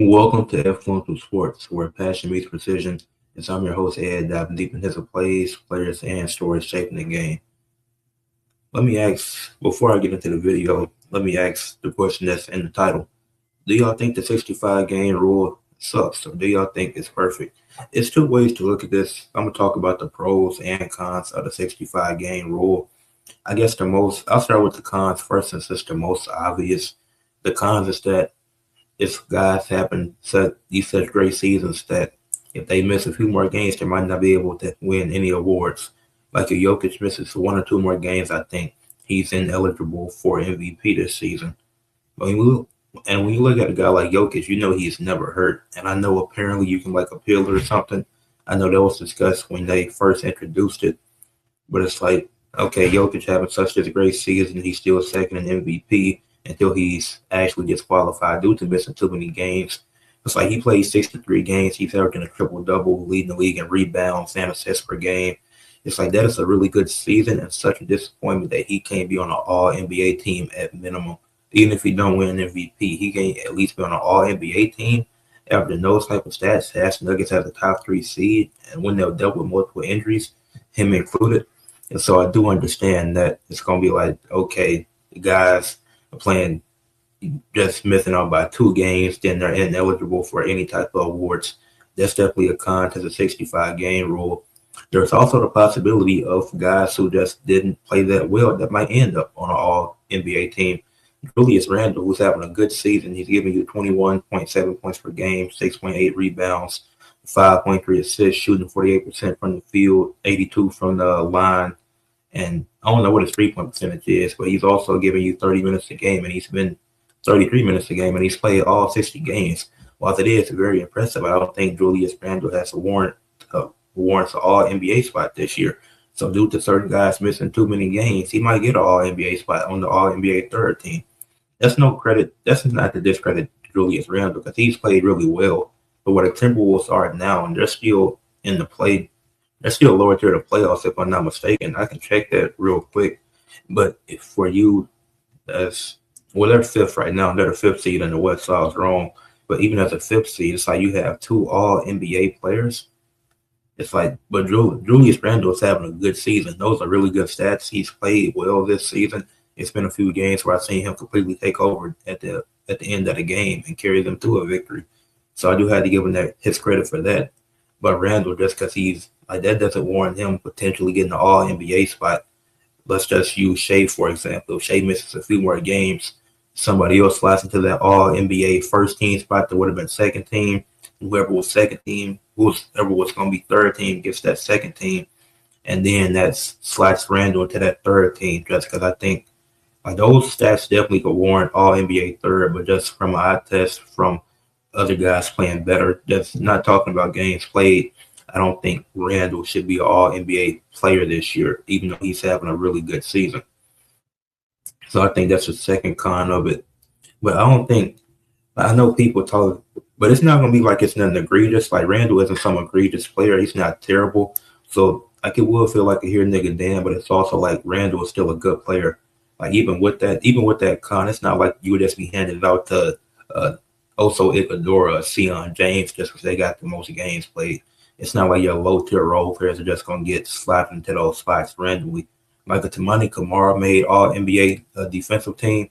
Welcome to Ed Fluential Sports, where passion meets precision. As I'm your host, Ed, diving deep into the plays, players, and stories shaping the game. Let me ask, before I get into the video, let me ask the question that's in the title. Do y'all think the 65 game rule sucks, or do y'all think it's perfect? It's two ways to look at this. I'm going to talk about the pros and cons of the 65 game rule. I guess I'll start with the cons first since it's the most obvious. The cons is that if guys happen these such great seasons that if they miss a few more games, they might not be able to win any awards. Like if Jokic misses one or two more games, I think he's ineligible for MVP this season. When you look at a guy like Jokic, you know he's never hurt. And I know apparently you can like appeal it or something. I know that was discussed when they first introduced it, but it's like, okay, Jokic having such a great season, he's still second in MVP until he's actually disqualified due to missing too many games. It's like he played 63 games. He's averaging a triple-double, leading the league in rebounds and assists per game. It's like that is a really good season and such a disappointment that he can't be on an all-NBA team at minimum. Even if he don't win an MVP, he can at least be on an all-NBA team. After those type of stats, has Nuggets as a top 3 seed, and when they're dealt with multiple injuries, him included. And so I do understand that it's going to be like, okay, the guys are playing just missing out by 2 games, then they're ineligible for any type of awards. That's definitely a con to the 65 game rule. There's also the possibility of guys who just didn't play that well that might end up on an all NBA team. Julius Randle, who's having a good season, he's giving you 21.7 points per game, 6.8 rebounds, 5.3 assists, shooting 48% from the field, 82 from the line. And I don't know what his 3-point percentage is, but he's also giving you 30 minutes a game, and he's been 33 minutes a game, and he's played all 60 games. While it is very impressive, I don't think Julius Randle has a warrants an all NBA spot this year. So due to certain guys missing too many games, he might get an all NBA spot on the all NBA third team. That's no credit. That's not to discredit Julius Randle because he's played really well. But where the Timberwolves are now, and they're still in the play, they're still lower tier of the playoffs if I'm not mistaken. I can check that real quick. But if for you, they're fifth right now. They're the 5th seed in the West, so I was wrong. But even as a 5th seed, it's like you have 2 all NBA players. It's like, but Julius Randle is having a good season. Those are really good stats. He's played well this season. It's been a few games where I've seen him completely take over at the end of the game and carry them to a victory. So I do have to give him his credit for that. But Randle, just because he's like that, doesn't warrant him potentially getting the all NBA spot. Let's just use Shea, for example. If Shea misses a few more games, somebody else slides into that all NBA first team spot that would have been second team. Whoever was second team, whoever was going to be third team gets that second team. And then that slides Randle into that third team just because I think like those stats definitely could warrant all NBA third, but just from an eye test from other guys playing better, just not talking about games played, I don't think Randle should be an all NBA player this year, even though he's having a really good season. So I think that's the second con of it. But I know people talk, but it's not going to be like it's nothing egregious. Like Randle isn't some egregious player. He's not terrible. So like it will feel like a here nigga damn, but it's also like Randle is still a good player. Like even with that con, it's not like you would just be handing it out to Oso Iguodala or Sion James just because they got the most games played. It's not like your low tier role players are just going to get slapped into those spots randomly. Like a Tamani Kamara made all NBA defensive team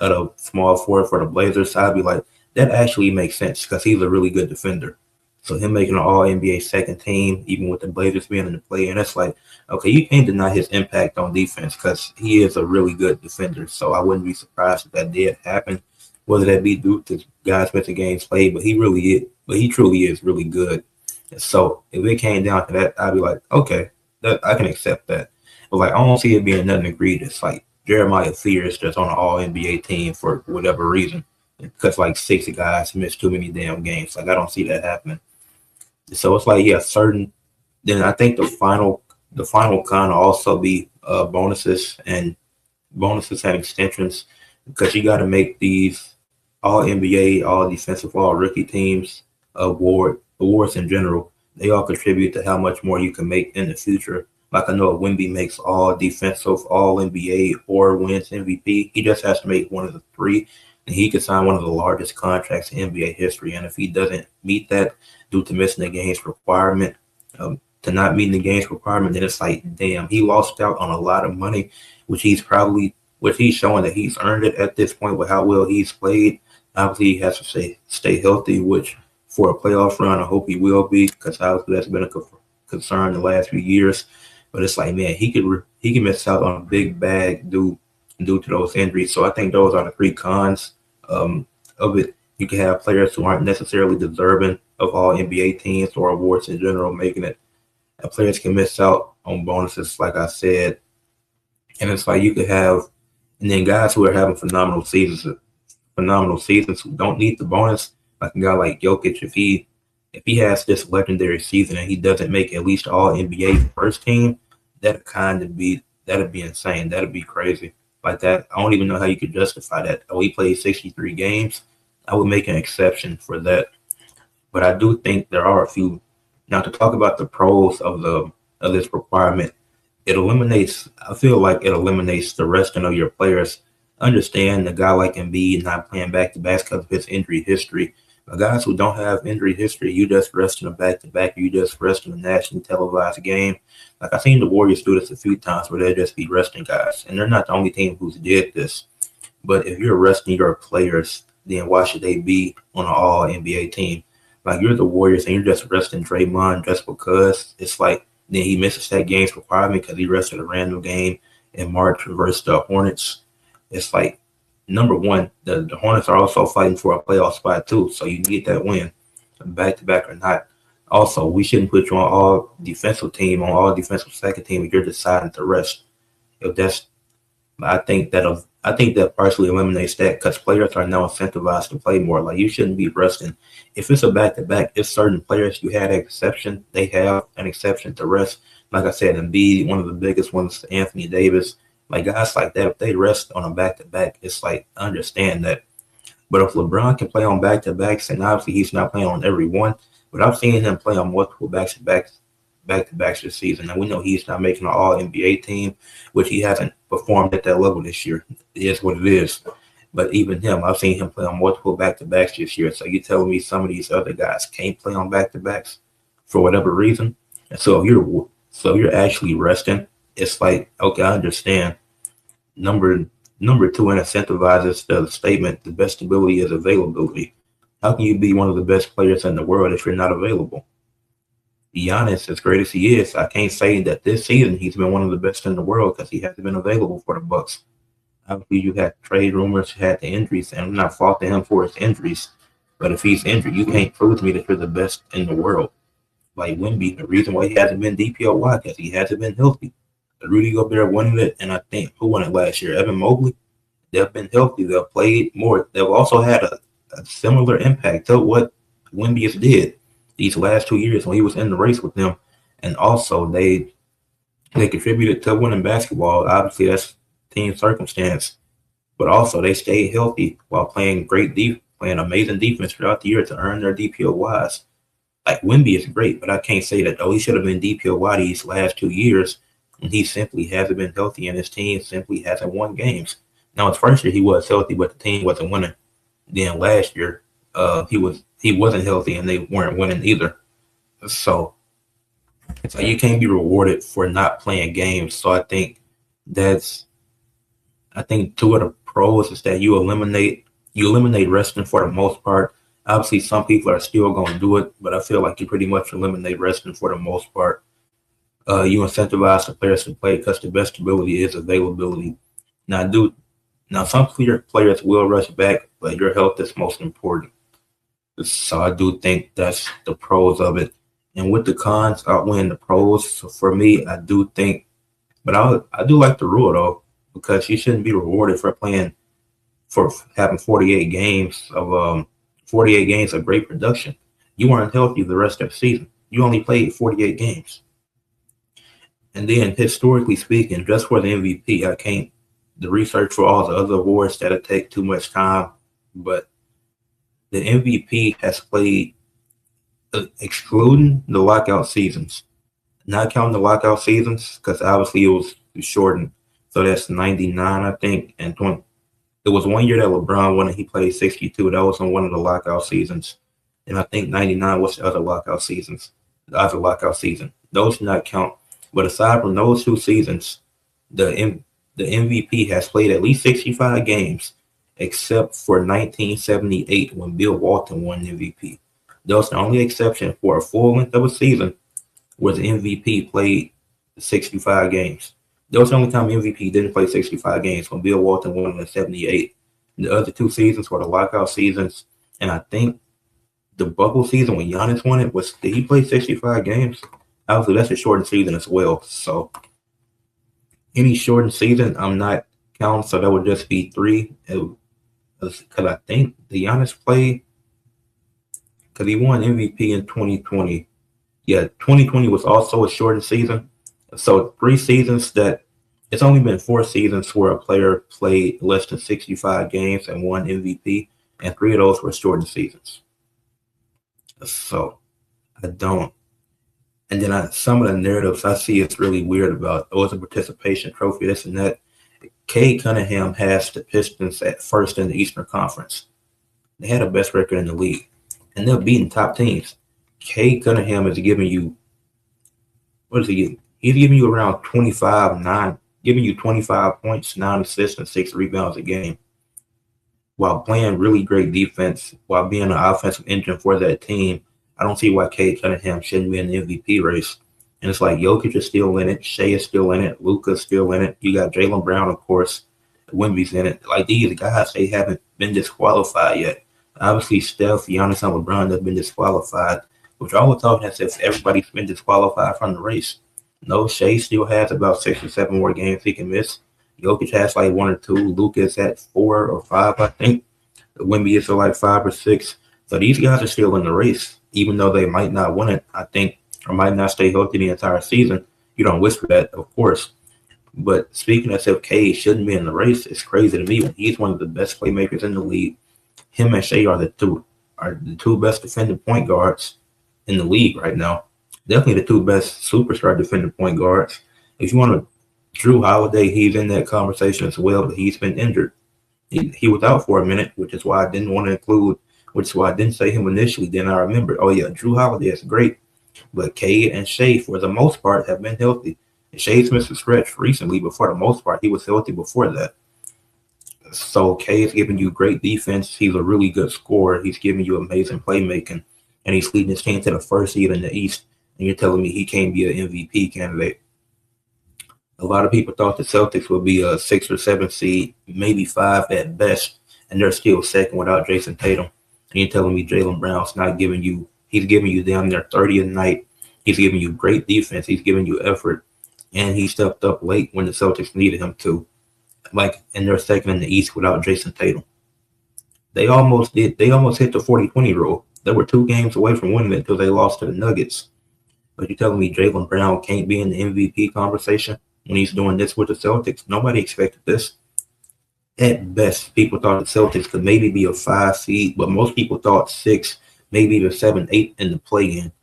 at a small forward for the Blazers. I'd be like, that actually makes sense because he's a really good defender. So him making an all NBA second team, even with the Blazers being in the play, and that's like, okay, you can't deny his impact on defense because he is a really good defender. So I wouldn't be surprised if that did happen, whether that be due to guys missing games played, but he truly is really good. And so if it came down to that, I'd be like, okay, I can accept that. But like, I don't see it being nothing egregious. Like Jeremiah Fears just on an all NBA team for whatever reason, because like 60 guys missed too many damn games. Like I don't see that happening. So it's like, yeah, certain. Then I think the final con will also be bonuses and extensions because you got to make these all NBA, all defensive, all rookie teams awards in general. They all contribute to how much more you can make in the future. Like I know if Wemby makes all defensive, all NBA, or wins MVP, he just has to make one of the 3. and he could sign one of the largest contracts in NBA history. And if he doesn't meet that due to missing the games requirement, to not meeting the games requirement, then it's like, damn, he lost out on a lot of money, which he's showing that he's earned it at this point with how well he's played. Obviously, he has to stay healthy, which for a playoff run, I hope he will be, because obviously that's been a concern the last few years. But it's like, man, he could miss out on a big bag due to those injuries. So I think those are the three cons of it. You can have players who aren't necessarily deserving of all NBA teams or awards in general making it. And players can miss out on bonuses, like I said. And it's like you could have, and then guys who are having phenomenal seasons who don't need the bonus, like a guy like Jokic, if he has this legendary season and he doesn't make at least all NBA first team, that'd be insane. That'd be crazy. Like that, I don't even know how you could justify that. Oh, he played 63 games. I would make an exception for that. But I do think there are a few. Now, to talk about the pros of this requirement, I feel like it eliminates the resting of your players. Understand the guy like Embiid not playing back to backs because of his injury history. But guys who don't have injury history, you just rest in a back to back, you just rest in a nationally televised game. Like I've seen the Warriors do this a few times where they just be resting guys. And they're not the only team who's did this. But if you're resting your players, then why should they be on an all NBA team? Like you're the Warriors and you're just resting Draymond just because. It's like then he misses that game's requirement because he rested a random game in March versus the Hornets. It's like, number one, the Hornets are also fighting for a playoff spot too, so you need that win, back to back or not. Also, we shouldn't put you on all defensive second team if you're deciding to rest. If that's, I think that partially eliminates that because players are now incentivized to play more. Like you shouldn't be resting. If it's a back to back, if certain players you had an exception, they have an exception to rest. Like I said, Embiid, one of the biggest ones, Anthony Davis, like guys like that, if they rest on a back to back, it's like I understand that. But if LeBron can play on back to backs, and obviously he's not playing on every one, but I've seen him play on multiple back to backs this season. And we know he's not making an all NBA team, which he hasn't performed at that level this year. It is what it is. But even him, I've seen him play on multiple back to backs this year. So you're telling me some of these other guys can't play on back to backs for whatever reason? And so if you're actually resting, it's like, okay, I understand. Number two, and incentivizes the statement, the best ability is availability. How can you be one of the best players in the world if you're not available? Giannis, as great as he is, I can't say that this season he's been one of the best in the world because he hasn't been available for the Bucks. Obviously, you had trade rumors, you had the injuries, and I'm not faulting him for his injuries. But if he's injured, you can't prove to me that you're the best in the world. Like Wemby, the reason why he hasn't been DPOY because he hasn't been healthy. Rudy Gobert won it, and I think who won it last year? Evan Mobley. They've been healthy. They've played more. They've also had a similar impact to what Wemby has did these last 2 years when he was in the race with them. And also they contributed to winning basketball. Obviously, that's team circumstance. But also they stayed healthy while playing playing amazing defense throughout the year to earn their DPOYs. Like Wemby is great, but I can't say that, oh, he should have been DPOY these last 2 years. And he simply hasn't been healthy, and his team simply hasn't won games. Now, his first year he was healthy, but the team wasn't winning. Then last year, he wasn't healthy, and they weren't winning either. So you can't be rewarded for not playing games. So I think two of the pros is that you eliminate resting for the most part. Obviously, some people are still going to do it, but I feel like you pretty much eliminate resting for the most part. You incentivize the players to play because the best ability is availability. Now some players will rush back, but your health is most important. So I do think that's the pros of it. And with the cons outweighing the pros, so for me, I do think, but I do like the rule though, because you shouldn't be rewarded for having 48 games of great production. You weren't healthy the rest of the season. You only played 48 games. And then historically speaking, just for the MVP, the research for all the other awards that'll take too much time, but the MVP has played, excluding the lockout seasons, not counting the lockout seasons, because obviously it was shortened. So that's 99, I think, and It was one year that LeBron won and he played 62. That was on one of the lockout seasons. And I think 99 was the other lockout seasons. The other lockout season. Those do not count. But aside from those two seasons, the MVP has played at least 65 games, except for 1978 when Bill Walton won MVP. That was the only exception for a full length of a season where the MVP played 65 games. That was the only time MVP didn't play 65 games when Bill Walton won in 78. The other two seasons were the lockout seasons, and I think the bubble season when Giannis won it did he play 65 games? Obviously, that's a shortened season as well. So any shortened season, I'm not counting. So that would just be 3. Because I think the Giannis played because he won MVP in 2020. Yeah, 2020 was also a shortened season. So 3 seasons that it's only been 4 seasons where a player played less than 65 games and won MVP, and 3 of those were shortened seasons. So I don't. And then some of the narratives I see it's really weird about, it's a participation trophy, this and that. Cade Cunningham has the Pistons at first in the Eastern Conference. They had the best record in the league, and they're beating top teams. Cade Cunningham is giving you, what is he? He's giving you around 25 points, 9 assists, and 6 rebounds a game, while playing really great defense, while being an offensive engine for that team. I don't see why Cade Cunningham shouldn't be in the MVP race. And it's like Jokic is still in it, Shea is still in it, Luka's still in it. You got Jaylen Brown, of course. Wemby's in it. Like these guys, they haven't been disqualified yet. Obviously, Steph, Giannis, and LeBron have been disqualified, which I was talking as if everybody's been disqualified from the race. No, Shea still has about 6 or 7 more games he can miss. Jokic has like 1 or 2. Luka is at 4 or 5, I think. Wemby is at like 5 or 6. So these guys are still in the race, even though they might not win it, I think, or might not stay healthy the entire season. You don't wish for that, of course. But speaking as if Cade shouldn't be in the race, it's crazy to me when he's one of the best playmakers in the league. Him and Shea are the two best defending point guards in the league right now. Definitely the 2 best superstar defending point guards. If you want to, Drew Holiday, he's in that conversation as well, but he's been injured. He was out for a minute, which is why I didn't want to include, which is why I didn't say him initially. Then I remembered, oh yeah, Drew Holiday is great. But Cade and Shea, for the most part, have been healthy. And Shea's missed a stretch recently, but for the most part, he was healthy before that. So Cade's giving you great defense. He's a really good scorer. He's giving you amazing playmaking. And he's leading his team to the first seed in the East. And you're telling me he can't be an MVP candidate. A lot of people thought the Celtics would be a 6 or 7 seed, maybe 5 at best, and they're still second without Jason Tatum. And you're telling me Jaylen Brown's not giving you, he's giving you down there 30 a night. He's giving you great defense. He's giving you effort. And he stepped up late when the Celtics needed him to. And they're second in the East without Jason Tatum. They almost hit the 40-20 rule. They were 2 games away from winning it until they lost to the Nuggets. But you're telling me Jaylen Brown can't be in the MVP conversation when he's doing this with the Celtics? Nobody expected this. At best, people thought the Celtics could maybe be a 5 seed, but most people thought 6, maybe even 7, 8 in the play-in.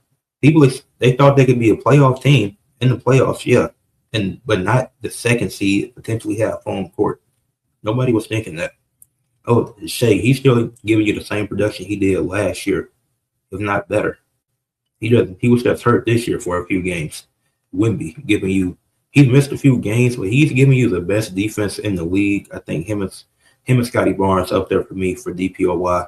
They thought they could be a playoff team in the playoffs, yeah, but not the 2nd seed, potentially have home court. Nobody was thinking that. Oh, Shea, he's still giving you the same production he did last year, if not better. He was just hurt this year for a few games. Wemby giving you, he's missed a few games, but he's giving you the best defense in the league. I think him and Scotty Barnes up there for me for DPOY.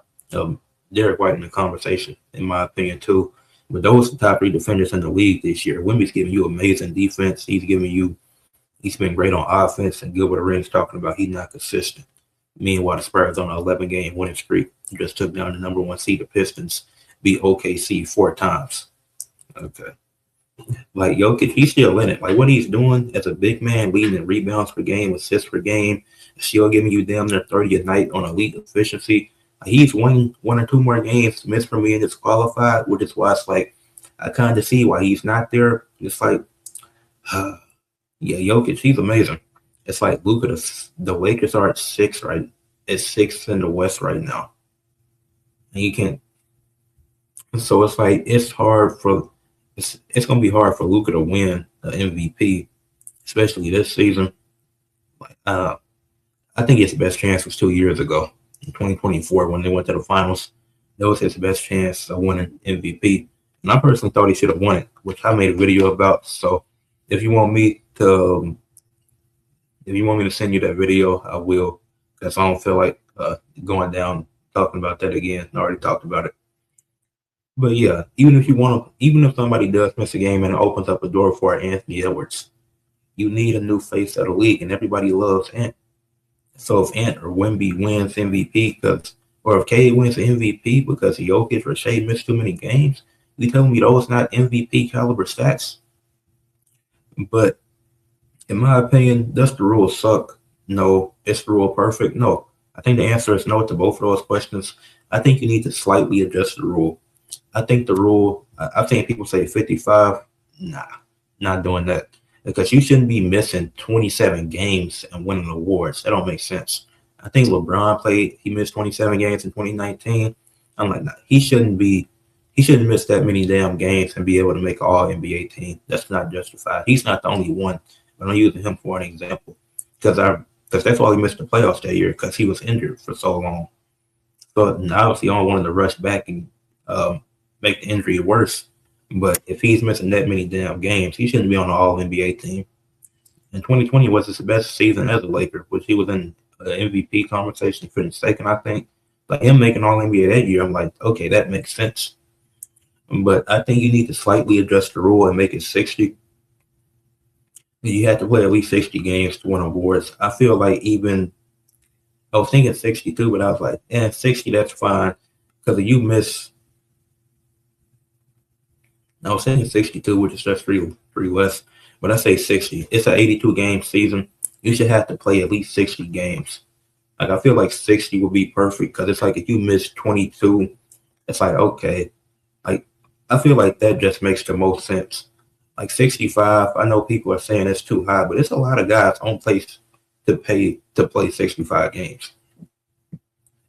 Derek White in the conversation, in my opinion, too. But those are the top 3 defenders in the league this year. Wemby's giving you amazing defense. He's been great on offense, and Gilbert Arenas talking about he's not consistent. Meanwhile, the Spurs on an 11-game winning streak. He just took down the number 1 seed, the Pistons, beat OKC 4 times. Okay. Like Jokic, he's still in it. Like what he's doing as a big man, leading in rebounds per game, assists per game, still giving you damn near 30 a night on elite efficiency. He's 1 or 2 more games missed from being disqualified, which is why it's like I kind of see why he's not there. It's like, yeah, Jokic, he's amazing. It's like Luka, the Lakers are at 6, right? At 6 in the West right now, and he can't. So it's like it's going to be hard for Luka to win the MVP, especially this season. Like, I think his best chance was 2 years ago, in 2024, when they went to the finals. That was his best chance of winning MVP. And I personally thought he should have won it, which I made a video about. So if you want me to send you that video, I will, because I don't feel like going down talking about that again. I already talked about it. But yeah, even if somebody does miss a game and it opens up a door for Anthony Edwards, you need a new face of the league, and everybody loves Ant. So if Ant or Wemby wins MVP or if K wins the MVP because Jokic or Shea missed too many games, you telling me those not MVP caliber stats? But in my opinion, does the rule suck? No. Is the rule perfect? No. I think the answer is no to both of those questions. I think you need to slightly adjust the rule. I think the rule, I've seen people say 55. Nah, not doing that. Because you shouldn't be missing 27 games and winning awards. That don't make sense. I think LeBron he missed 27 games in 2019. I'm like, nah, he shouldn't miss that many damn games and be able to make an all NBA team. That's not justified. He's not the only one, but I'm using him for an example. Because that's why he missed the playoffs that year, because he was injured for so long. So obviously, I don't want him to rush back and make the injury worse. But if he's missing that many damn games, he shouldn't be on the All NBA team. And 2020 was his best season as a Laker, which he was in the MVP conversation, finished second, I think. But him making All NBA that year, I'm like, okay, that makes sense. But I think you need to slightly adjust the rule and make it 60. You have to play at least 60 games to win awards. I feel like I was thinking 62, but I was like, 60, that's fine. Because if you miss, I was saying 62, which is just pretty less. But I say 60. It's an 82-game season. You should have to play at least 60 games. Like, I feel like 60 would be perfect, because it's like if you miss 22, it's like, okay. Like, I feel like that just makes the most sense. Like 65, I know people are saying it's too high, but it's a lot of guys on place to play 65 games.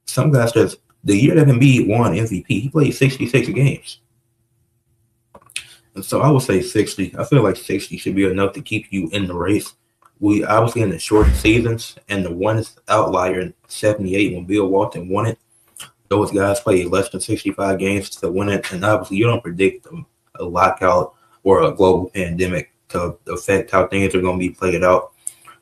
Some guys the year that Embiid won MVP, he played 66 games. And so I would say 60. I feel like 60 should be enough to keep you in the race. We obviously in the short seasons, and the one outlier in 78 when Bill Walton won it, those guys played less than 65 games to win it. And obviously you don't predict a lockout or a global pandemic to affect how things are going to be played out.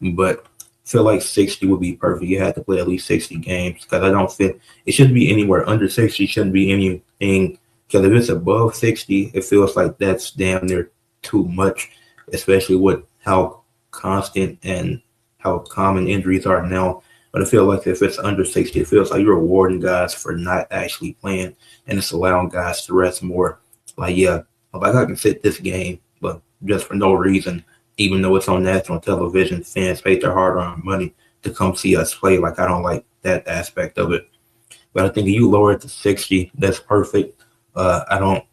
But I feel like 60 would be perfect. You have to play at least 60 games, because I don't feel it shouldn't be anywhere under 60. Shouldn't be anything, because if it's above 60, it feels like that's damn near too much, especially with how constant and how common injuries are now. But I feel like if it's under 60, it feels like you're rewarding guys for not actually playing, and it's allowing guys to rest more. Like, yeah, like I can sit this game, but just for no reason, even though it's on national television, fans paid their hard-earned money to come see us play. Like, I don't like that aspect of it. But I think if you lower it to 60, that's perfect. I don't,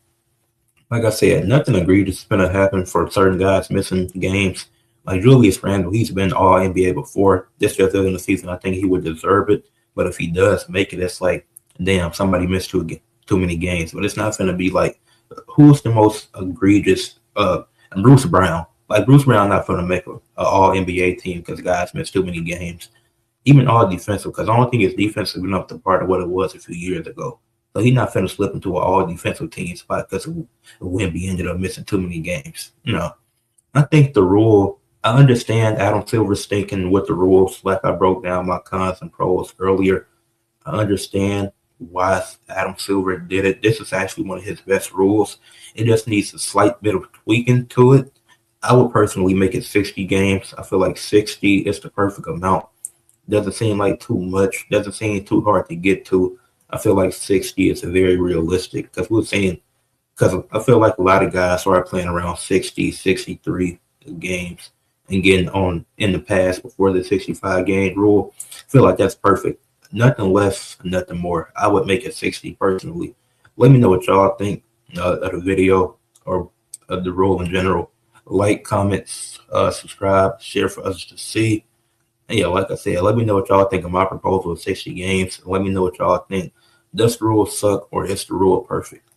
like I said, nothing egregious is going to happen for certain guys missing games. Like Julius Randle, he's been all NBA before. This just isn't the season I think he would deserve it. But if he does make it, it's like, damn, somebody missed too many games. But it's not going to be like, who's the most egregious? And Bruce Brown. Like, Bruce Brown not going to make an all NBA team because guys missed too many games. Even all defensive, because I don't think his defense is enough to part of what it was a few years ago. So he's not going to slip into an all defensive team spot because Wemby ended up missing too many games. No. I think the rule, I understand Adam Silver's thinking with the rules, like I broke down my cons and pros earlier. I understand why Adam Silver did it. This is actually one of his best rules. It just needs a slight bit of tweaking to it. I would personally make it 60 games. I feel like 60 is the perfect amount. Doesn't seem like too much. Doesn't seem too hard to get to. I feel like 60 is very realistic, because I feel like a lot of guys are playing around 60, 63 games and getting on in the past before the 65 game rule. I feel like that's perfect. Nothing less, nothing more. I would make it 60 personally. Let me know what y'all think of the video or of the rule in general. Like, comments, subscribe, share for us to see. And yeah, like I said, let me know what y'all think of my proposal of 60 games. Let me know what y'all think. Does the rule suck, or is the rule perfect?